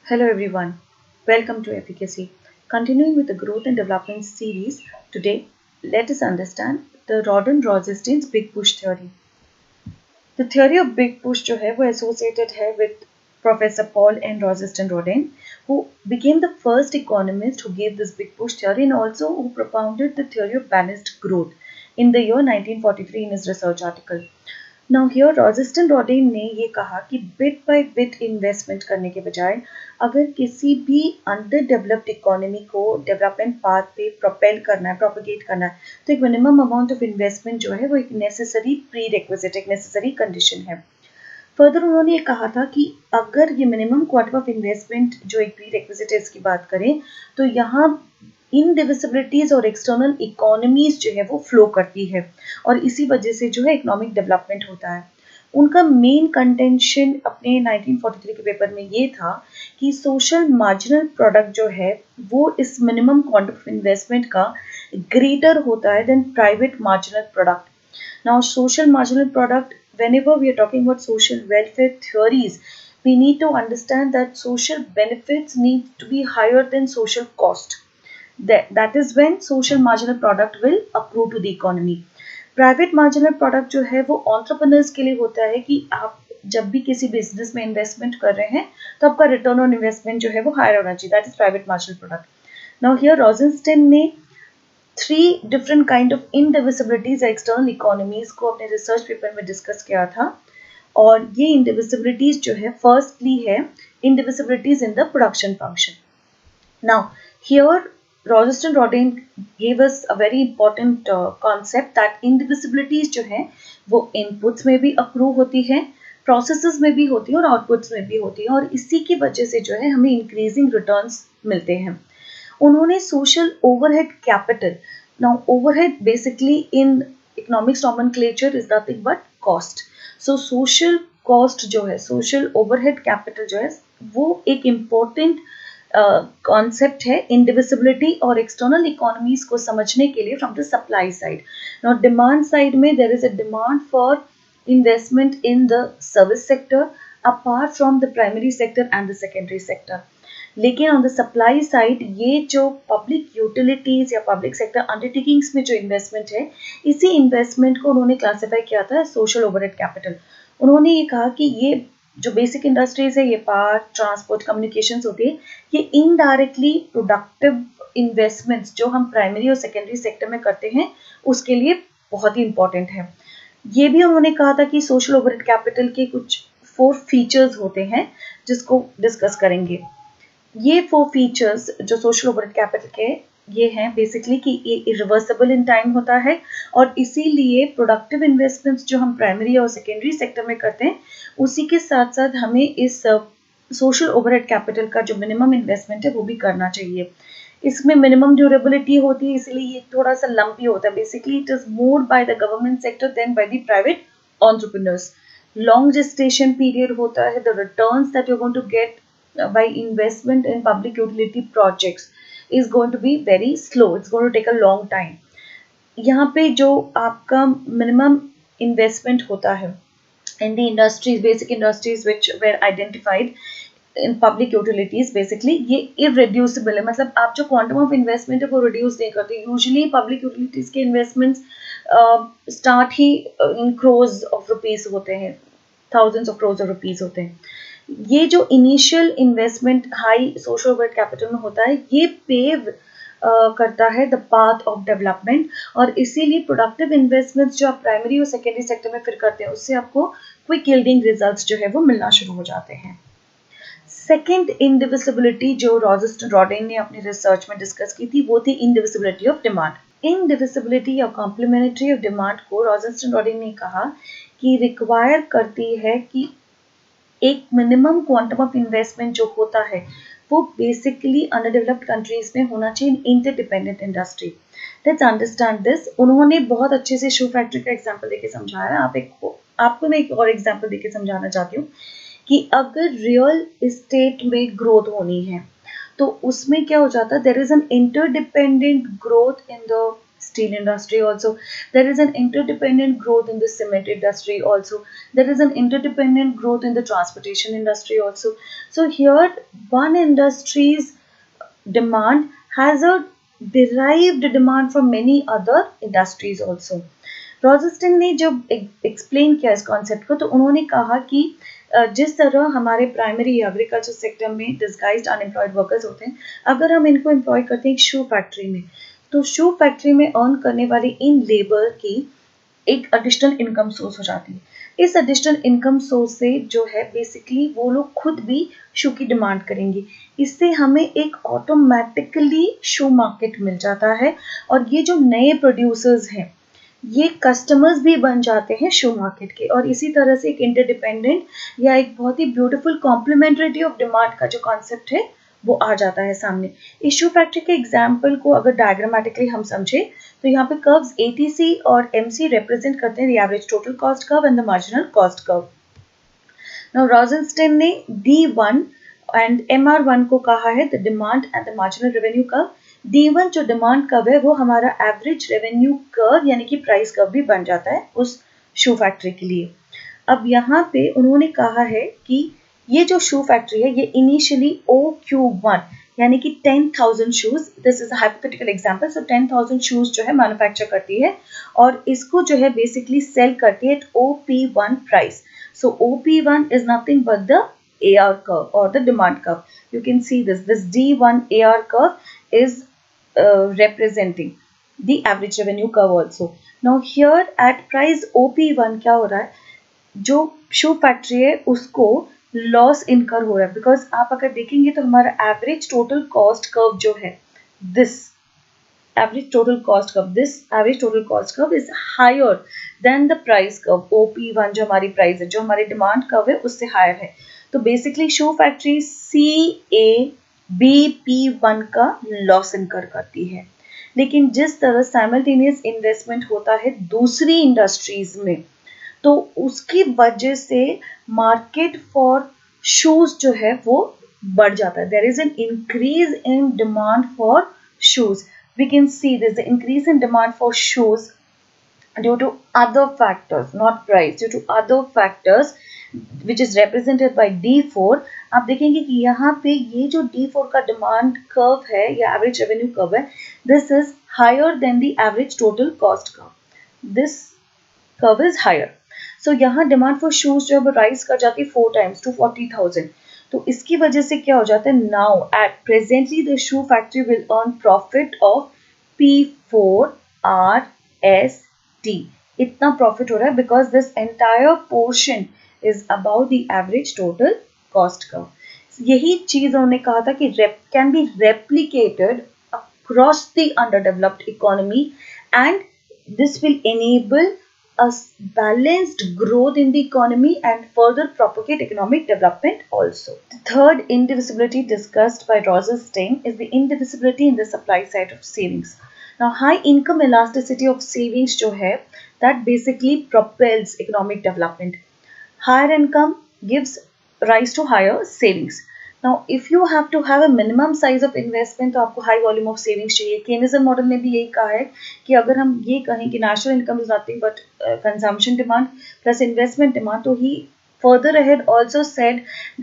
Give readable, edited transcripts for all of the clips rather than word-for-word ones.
Hello everyone, welcome to Efficacy. Continuing with the growth and development series, today let us understand the Rodin-Rosenstein's Big Push theory. The theory of Big Push जो है वो associated है with Professor Paul and Rosenstein Rodin, who became the first economist who gave this Big Push theory and also who propounded the theory of balanced growth in the year 1943 in his research article. Now here Rosenstein Rodan ने ये कहा कि bit by bit investment करने के बजाय अगर किसी भी अंडर डेवलप्ड इकोनॉमी को डेवलपमेंट पाथ पे प्रोपेल करना है, प्रोपगेट करना है, तो एक मिनिमम अमाउंट ऑफ इन्वेस्टमेंट जो है वो एक नेसेसरी प्री रिक्विजिट, एक नेसेसरी कंडीशन है। फर्दर उन्होंने ये कहा था कि अगर ये मिनिमम क्वांटम ऑफ इन्वेस्टमेंट जो एक प्री रिक्विजिट है इसकी बात करें तो यहाँ इनडिविजिबिलिटीज और एक्सटर्नल इकोनॉमीज जो है वो फ्लो करती है और इसी वजह से जो है इकोनॉमिक डेवलपमेंट होता है। उनका मेन कंटेंशन अपने 1943 के पेपर में ये था कि सोशल मार्जिनल प्रोडक्ट जो है वो इस मिनिमम क्वांटम ऑफ इन्वेस्टमेंट का ग्रेटर होता है than private marginal product. Now social marginal product, whenever we are talking about social welfare theories, we need to understand that social benefits need to be higher than social cost. That is when social marginal product will accrue to the economy. Private marginal product जो है वो entrepreneurs के लिए होता है कि आप जब भी किसी बिजनेस में इन्वेस्टमेंट कर रहे हैं तो आपका रिटर्न ऑन इन्वेस्टमेंट जो है वो हायर होना चाहिए। That is private marginal product. Now here Rosenstein ने 3 different kind of indivisibilities external economies को अपने रिसर्च पेपर में डिस्कस किया था और ये इंडिविजिबिलिटीज जो है फर्स्टली है indivisibilities in the production function. Now here Rosenstein Rodin gave us a very important concept that indivisibilities जो है वो inputs में भी accrue होती है, processes में भी होती है और outputs में भी होती है और इसी की वजह से जो है हमें increasing returns मिलते हैं। उन्होंने social overhead capital, now overhead basically in economics nomenclature is nothing but cost. So social cost जो है, social overhead capital जो है वो एक important कॉन्सेप्ट है इंडिविजिबिलिटी और एक्सटर्नल इकोनॉमीज को समझने के लिए from the supply side. Now demand side में there is a demand for investment in the service sector apart from the primary sector and the secondary sector. लेकिन ऑन द सप्लाई साइड ये जो public utilities या public sector undertakings में जो investment है इसी investment को उन्होंने क्लासिफाई किया था सोशल ओवरहेड कैपिटल। उन्होंने ये कहा कि ये जो बेसिक इंडस्ट्रीज है, ये पावर, ट्रांसपोर्ट, कम्युनिकेशंस होती है, ये इनडायरेक्टली प्रोडक्टिव इन्वेस्टमेंट्स जो हम प्राइमरी और सेकेंडरी सेक्टर में करते हैं उसके लिए बहुत ही इंपॉर्टेंट है। ये भी उन्होंने कहा था कि सोशल ओवरहेड कैपिटल के कुछ 4 फीचर्स होते हैं जिसको डिस्कस करेंगे। ये 4 फीचर्स जो सोशल ओवरहेड कैपिटल के ये हैं बेसिकली कि ये इरिवर्सिबल इन टाइम होता है और इसीलिए प्रोडक्टिव इन्वेस्टमेंट्स जो हम प्राइमरी और सेकेंडरी सेक्टर में करते हैं उसी के साथ साथ हमें इस सोशल ओवरहेड कैपिटल का जो मिनिमम इन्वेस्टमेंट है वो भी करना चाहिए। इसमें मिनिमम ड्यूरेबिलिटी होती है इसलिए ये थोड़ा सा लंपी होता है। Basically it is more by the government sector than by the private entrepreneurs. Long gestation period होता है। The returns that you are going to get by investment in public utility projects is going to be very slow. It's going to take a long time. यहाँ पे जो आपका minimum investment होता है in the industries, basic industries which were identified in public utilities, basically ये irreducible है। मतलब आप जो quantum of investment है वो reduce नहीं करते। Usually public utilities के investments start he in crores of rupees होते हैं, thousands of crores of rupees होते हैं। ये जो initial investment high social overhead capital में होता है ये पेव करता है द पाथ ऑफ डेवलपमेंट और इसीलिए प्रोडक्टिव इन्वेस्टमेंट्स जो आप प्राइमरी और सेकेंडरी सेक्टर में फिर करते हैं उससे आपको क्विक यील्डिंग रिजल्ट्स जो है वो मिलना शुरू हो जाते हैं। सेकेंड इंडिविजिबिलिटी जो रोजेंस्टाइन रॉडेन ने अपनी रिसर्च में डिस्कस की थी वो थी इंडिविजिबिलिटी ऑफ डिमांड। इंडिविजिबिलिटी या कॉम्प्लीमेंट्री ऑफ डिमांड को रोजेंस्टाइन रॉडेन ने कहा कि रिक्वायर करती है कि एक मिनिमम क्वांटम ऑफ इन्वेस्टमेंट जो होता है वो बेसिकली अंडरडेवलप्ड कंट्रीज में होना चाहिए interdependent industry. Let's understand this. उन्होंने बहुत अच्छे से शू फैक्ट्री का एग्जांपल देके समझाया। आपको मैं एक और एग्जांपल देके समझाना चाहती हूँ कि अगर रियल एस्टेट में ग्रोथ होनी है तो उसमें क्या हो जाता है, there is an interdependent growth in the steel industry also. There is an interdependent growth in the cement industry also. There is an interdependent growth in the transportation industry also. So here one industry's demand has a derived demand from many other industries also. रॉजस्टन ने जब explain किया इस concept को तो उन्होंने कहा कि जिस तरह हमारे प्राइमरी एग्रीकल्चर सेक्टर में डिस्गाइज्ड अनएम्प्लॉयड वर्कर्स होते हैं, अगर हम इनको एम्प्लॉय करते हैं एक शू फैक्ट्री में, तो शू फैक्ट्री में अर्न करने वाले इन लेबर की एक एडिशनल इनकम सोर्स हो जाती है. इस एडिशनल इनकम सोर्स से जो है बेसिकली वो लोग खुद भी शू की डिमांड करेंगे. इससे हमें एक ऑटोमेटिकली शू मार्केट मिल जाता है और ये जो नए प्रोड्यूसर्स हैं ये कस्टमर्स भी बन जाते हैं शू मार्केट के. और इसी तरह से एक इंटरडिपेंडेंट या एक बहुत ही ब्यूटीफुल कॉम्प्लीमेंटरिटी ऑफ डिमांड का जो कॉन्सेप्ट है वो आ जाता है सामने. इस शू फैक्ट्री के एग्जाम्पल को अगर डायग्रामेटिकली हम समझे तो यहाँ पे कर्व्स ATC और MC रिप्रेजेंट करते हैं the average total cost curve and the marginal cost curve. Now Rosenstein ने D1 एंड MR1 को कहा है the demand and the marginal revenue curve. D1 जो डिमांड कर्व है वो हमारा एवरेज रेवेन्यू कर्व यानी कि प्राइस कर्व भी बन जाता है उस शू फैक्ट्री के लिए. अब यहाँ पे उन्होंने कहा है कि ये जो शू फैक्ट्री है ये इनिशियली OQ1 यानी कि 10,000 shoes, this is a hypothetical example, so 10,000 shoes जो है मैन्युफैक्चर करती है और इसको जो है बेसिकली सेल करती है OP1 price. So OP1 is nothing but the AR curve or the demand curve. You can see this D1 AR curve is representing the average revenue curve also. Now here at price OP1 क्या हो रहा है, जो शू factory है उसको loss इनकर हो रहा है बिकॉज आप अगर देखेंगे तो हमारा एवरेज टोटल कॉस्ट कर्व जो है this average total cost curve is higher than the price curve OP1 जो हमारी प्राइस है, जो हमारी डिमांड कर्व है उससे हायर है. तो बेसिकली शू फैक्ट्री CABP1 का लॉस इनकर करती है. लेकिन जिस तरह साइमल्टेनियस इन्वेस्टमेंट होता है दूसरी इंडस्ट्रीज में तो उसकी वजह से मार्केट फॉर शूज जो है वो बढ़ जाता है. There is an increase in demand for shoes. We can see this the increase in demand for shoes due to other factors, not price, due to other factors which is represented by D4. आप देखेंगे कि यहाँ पे ये जो D4 का demand curve है या एवरेज रेवेन्यू कर्व है, this is higher than the average total cost curve. This curve is higher. So यहाँ डिमांड फॉर शूज जो है वो राइज कर जाती है 4 times to 40,000. तो इसकी वजह से क्या हो जाता है, now at presently the shoe factory will earn profit of P4RST. इतना प्रॉफिट हो रहा है because this entire portion is about the average total cost curve. यही चीज उन्होंने कहा था कि can be replicated across the underdeveloped economy and this will enable a balanced growth in the economy and further propagate economic development also. The third indivisibility discussed by Rosenstein is the indivisibility in the supply side of savings. Now high income elasticity of savings जो है that basically propels economic development. Higher income gives rise to higher savings. Now, if you have to have a minimum size of investment, तो आपको high volume of savings चाहिए. केनिसन model ने भी यही कहा है कि अगर हम ये कहें कि national income is nothing but consumption demand plus investment demand, तो he further ahead also said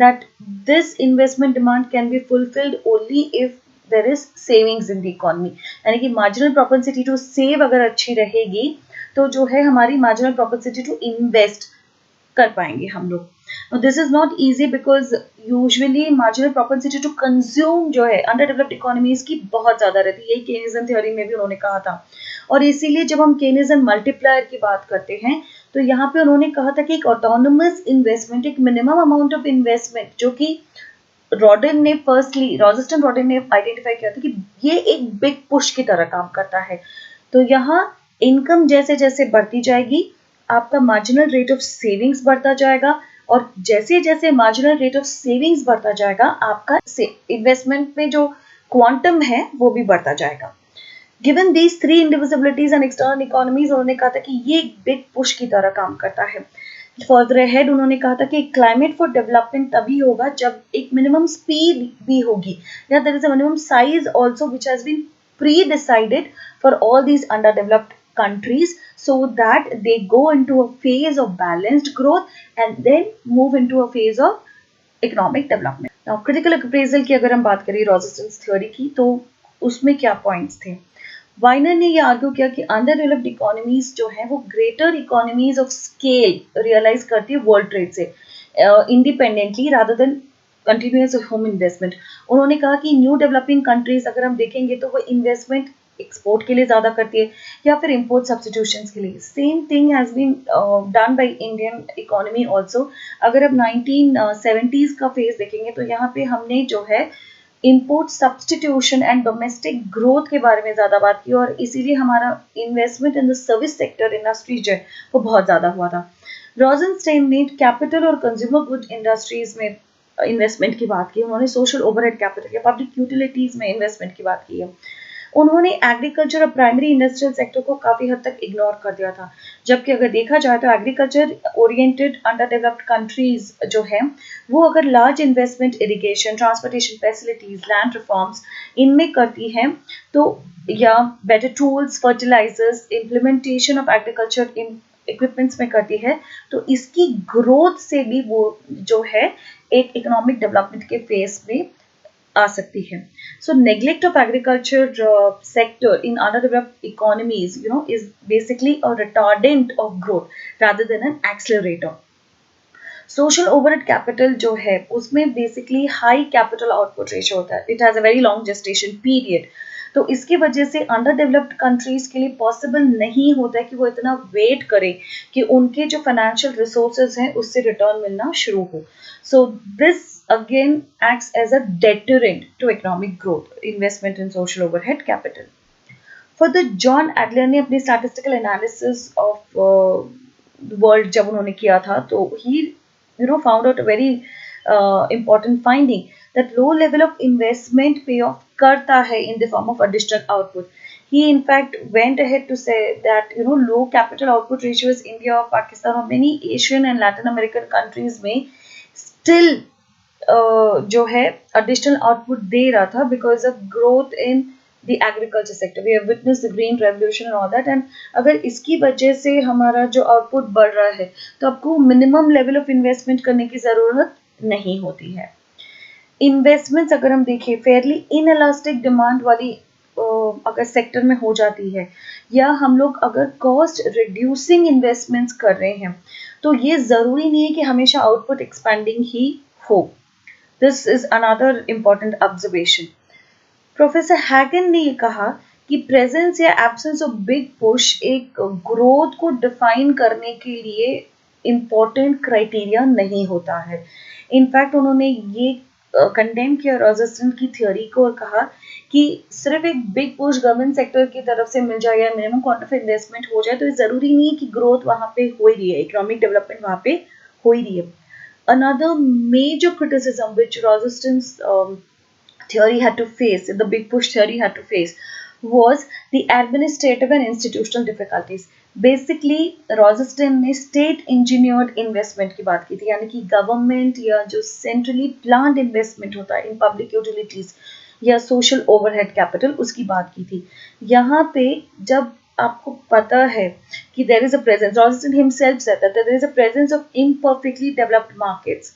that this investment demand can be fulfilled only if there is savings in the economy. यानी कि marginal propensity to save अगर अच्छी रहेगी तो जो है हमारी marginal propensity to invest कर पाएंगे हम लोग. This is not easy because usually marginal propensity to consume जो है अंडर डेवलप्ड इकोनॉमीज की बहुत ज्यादा रहती है. यही केनिसन थ्योरी में भी उन्होंने कहा था. और इसीलिए जब हम केनिसन मल्टीप्लायर की बात करते हैं तो यहाँ पे उन्होंने कहा था कि एक ऑटोनोमस इन्वेस्टमेंट, एक मिनिमम अमाउंट ऑफ इन्वेस्टमेंट जो कि रॉजस्टन रॉडन ने आइडेंटिफाई किया था कि ये एक बिग पुश की तरह काम करता है. तो यहाँ इनकम जैसे जैसे बढ़ती जाएगी आपका मार्जिनल रेट ऑफ सेविंग्स बढ़ता जाएगा और जैसे जैसे मार्जिनल रेट ऑफ सेविंग्स बढ़ता जाएगा आपका इन्वेस्टमेंट में जो क्वांटम है वो भी बढ़ता जाएगा. Given these 3 indivisibilities and external economies, उन्होंने कहा था कि ये एक बिग पुश की तरह काम करता है. फर्दर अहेड उन्होंने कहा था कि क्लाइमेट फॉर डेवलपमेंट तभी होगा जब एक मिनिमम स्पीड भी होगी या there is a minimum size also which has been pre-decided for all these underdeveloped countries so that they go into a phase of balanced growth and then move into a phase of economic development. Now critical appraisal की अगर हम बात करें Rosenzweig's theory की, तो उसमें क्या points थे? वाइनर ने ये आर्ग्यू किया कि अंडर डेवलप्ड इकोनॉमीज जो है वो greater economies of scale realise करती है वर्ल्ड ट्रेड से independently rather than continuous home investment. उन्होंने कहा कि न्यू डेवलपिंग कंट्रीज अगर हम देखेंगे तो वो इन्वेस्टमेंट एक्सपोर्ट के लिए ज़्यादा करती है या फिर इम्पोर्ट सब्सटीट्यूशंस के लिए। Same thing has been done by Indian economy also. अगर अब 1970s का फेज देखेंगे तो यहाँ पे हमने जो है import substitution and domestic growth के बारे में ज़्यादा बात की और इसीलिए हमारा investment in the service sector industry जो है वो बहुत ज़्यादा हुआ था। रोजेनस्टाइन ने कैपिटल और कंज्यूमर गुड इंडस्ट्रीज में इन्वेस्टमेंट की बात की, उन्होंने सोशल ओवरहेड कैपिटल या पब्लिक यूटिलिटीज में इन्वेस्टमेंट की बात की है। उन्होंने एग्रीकल्चर और प्राइमरी इंडस्ट्रियल सेक्टर को काफ़ी हद तक इग्नोर कर दिया था, जबकि अगर देखा जाए तो agriculture oriented under developed countries जो है वो अगर large investment irrigation, transportation facilities, land reforms इनमें करती हैं तो या better tools, fertilizers, implementation of agriculture equipments में करती है तो इसकी ग्रोथ से भी वो जो है एक इकोनॉमिक डेवलपमेंट के फेस में आ सकती है। So neglect of agriculture sector in underdeveloped economies, is basically a retardant of growth rather than an accelerator. Social overhead capital जो है उसमें basically high capital output ratio होता है. It has a very long gestation period. तो इसकी वजह से under developed countries के लिए पॉसिबल नहीं होता है कि वो इतना वेट करें कि उनके जो फाइनेंशियल रिसोर्सेज हैं उससे रिटर्न मिलना शुरू हो। So this again acts as a deterrent to economic growth, investment in social overhead capital. Further, John Adler ने अपनी statistical analysis of world जब उन्होंने किया था तो he found out a very important finding that low level of investment payoff करता है in the form of additional output. He in fact went ahead to say that low capital output ratios India or Pakistan or many Asian and Latin American countries में still जो है additional output दे रहा था because of growth in the agriculture sector. We have witnessed the green revolution and all that, and अगर इसकी वजह से हमारा जो output बढ़ रहा है तो आपको minimum level of investment करने की ज़रूरत नहीं होती है। Investments अगर हम देखें fairly inelastic demand वाली अगर सेक्टर में हो जाती है या हम लोग अगर cost reducing investments कर रहे हैं तो ये ज़रूरी नहीं है कि हमेशा output expanding ही हो। This is another important observation. Professor Hagen ने ये कहा कि presence या absence of big push एक growth को define करने के लिए important criteria नहीं होता है। In fact उन्होंने ये condemn किया रोजेनस्टाइन की theory को और कहा कि सिर्फ एक big push गवर्नमेंट सेक्टर की तरफ से मिल जाए या minimum quantum of investment हो जाए तो ये ज़रूरी नहीं है कि growth वहाँ पे हो ही रही है, economic development वहाँ पे हो ही रही है। Another major criticism which Rosenstein's theory had to face, the big push theory had to face, was the administrative and institutional difficulties. Basically, Rosenstein ने state engineered investment की बात की थी, यानी कि गवर्नमेंट या जो centrally planned investment होता है in public utilities या social overhead capital उसकी बात की थी। यहाँ पे जब आपको पता है कि there is a presence, Rosenstein himself said that there is a presence of imperfectly developed markets,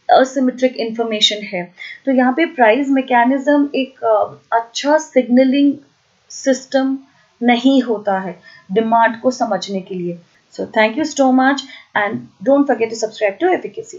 asymmetric information है, तो यहाँ पे प्राइस मैकेनिज्म एक अच्छा सिग्नलिंग सिस्टम नहीं होता है डिमांड को समझने के लिए। So thank you so much and don't forget to subscribe to Efficacy.